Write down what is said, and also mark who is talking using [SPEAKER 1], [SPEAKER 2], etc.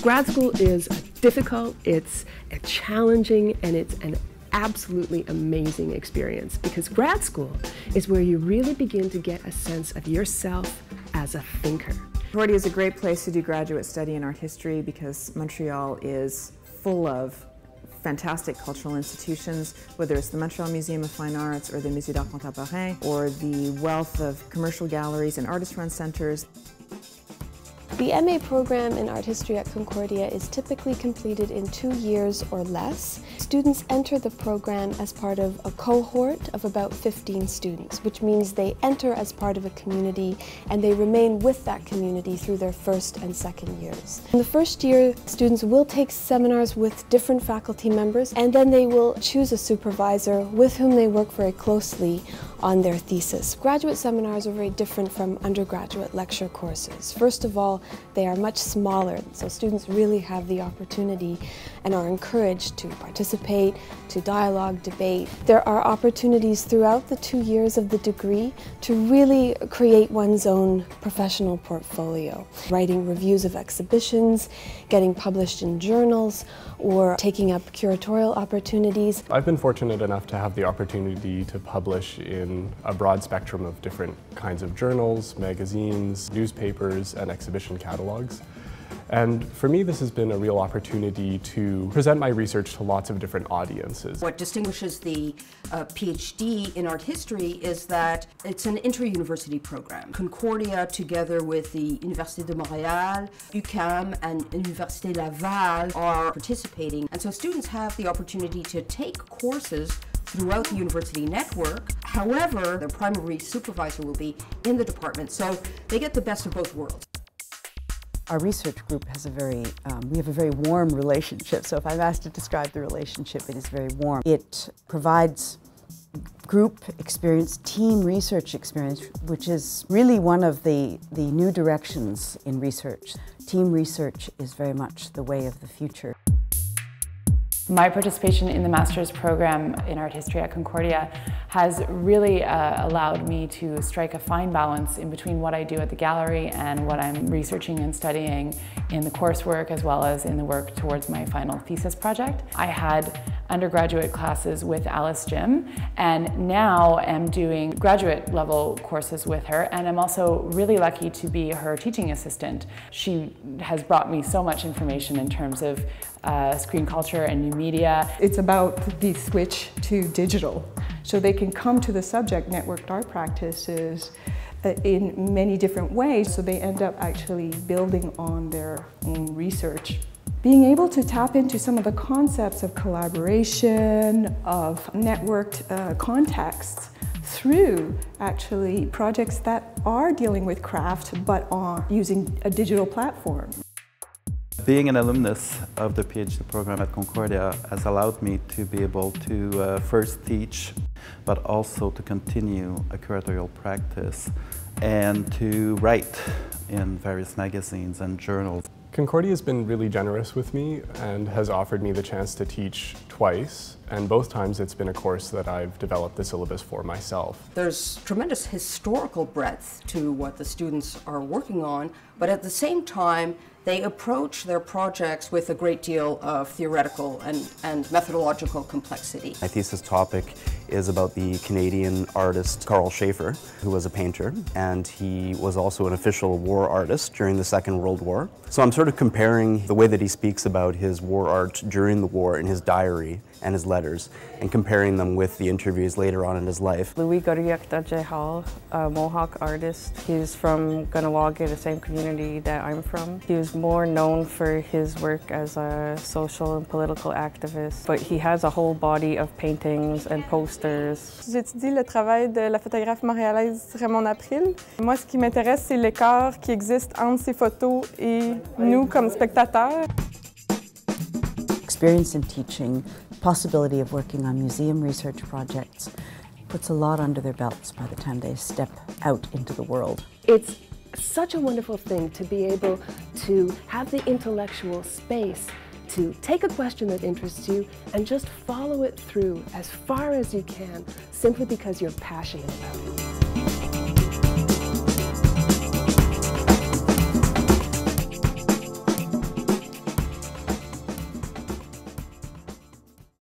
[SPEAKER 1] Grad school is difficult, it's challenging, and it's an absolutely amazing experience, because grad school is where you really begin to get a sense of yourself as a thinker.
[SPEAKER 2] Concordia is a great place to do graduate study in art history because Montreal is full of fantastic cultural institutions, whether it's the Montreal Museum of Fine Arts or the Musée d'Art Contemporain, or the wealth of commercial galleries and artist-run centers.
[SPEAKER 3] The MA program in art history at Concordia is typically completed in 2 years or less. Students enter the program as part of a cohort of about 15 students, which means they enter as part of a community and they remain with that community through their first and second years. In the first year, students will take seminars with different faculty members, and then they will choose a supervisor with whom they work very closely on their thesis. Graduate seminars are very different from undergraduate lecture courses. First of all, they are much smaller, so students really have the opportunity and are encouraged to participate, to dialogue, debate. There are opportunities throughout the 2 years of the degree to really create one's own professional portfolio, writing reviews of exhibitions, getting published in journals, or taking up curatorial opportunities.
[SPEAKER 4] I've been fortunate enough to have the opportunity to publish in a broad spectrum of different kinds of journals, magazines, newspapers, and exhibition catalogs. And for me, this has been a real opportunity to present my research to lots of different audiences.
[SPEAKER 5] What distinguishes the PhD in art history is that it's an inter-university program. Concordia, together with the Université de Montréal, UQAM, and Université Laval are participating. And so students have the opportunity to take courses throughout the university network. However, their primary supervisor will be in the department, so they get the best of both worlds.
[SPEAKER 6] Our research group has we have a very warm relationship, so if I'm asked to describe the relationship, it is very warm. It provides group experience, team research experience, which is really one of the new directions in research. Team research is very much the way of the future.
[SPEAKER 7] My participation in the master's program in art history at Concordia has really allowed me to strike a fine balance in between what I do at the gallery and what I'm researching and studying in the coursework, as well as in the work towards my final thesis project. I had undergraduate classes with Alice Jim, and now am doing graduate level courses with her, and I'm also really lucky to be her teaching assistant. She has brought me so much information in terms of screen culture and new media.
[SPEAKER 8] It's about the switch to digital, so they can come to the subject networked art practices in many different ways, so they end up actually building on their own research. Being able to tap into some of the concepts of collaboration, of networked contexts through actually projects that are dealing with craft but are using a digital platform.
[SPEAKER 9] Being an alumnus of the PhD program at Concordia has allowed me to be able to first teach, but also to continue a curatorial practice and to write in various magazines and journals.
[SPEAKER 4] Concordia has been really generous with me and has offered me the chance to teach twice, and both times it's been a course that I've developed the syllabus for myself.
[SPEAKER 5] There's tremendous historical breadth to what the students are working on, but at the same time, they approach their projects with a great deal of theoretical and methodological complexity.
[SPEAKER 10] My thesis topic is about the Canadian artist Carl Schaefer, who was a painter, and he was also an official war artist during the Second World War. So I'm sort of comparing the way that he speaks about his war art during the war in his diary and his letters, and comparing them with the interviews later on in his life.
[SPEAKER 11] Louis Goriak-Dajehal, a Mohawk artist. He's from Kahnawake, the same community that I'm from. He was more known for his work as a social and political activist, but he has a whole body of paintings and posters.
[SPEAKER 12] J'étudie le travail de la photographe montréalaise Raymond April. Moi, ce qui m'intéresse, c'est l'écart qui existe entre ces photos et nous comme spectateurs.
[SPEAKER 6] Experience in teaching, possibility of working on museum research projects, puts a lot under their belts by the time they step out into the world.
[SPEAKER 1] It's such a wonderful thing to be able to have the intellectual space to take a question that interests you and just follow it through as far as you can, simply because you're passionate about it.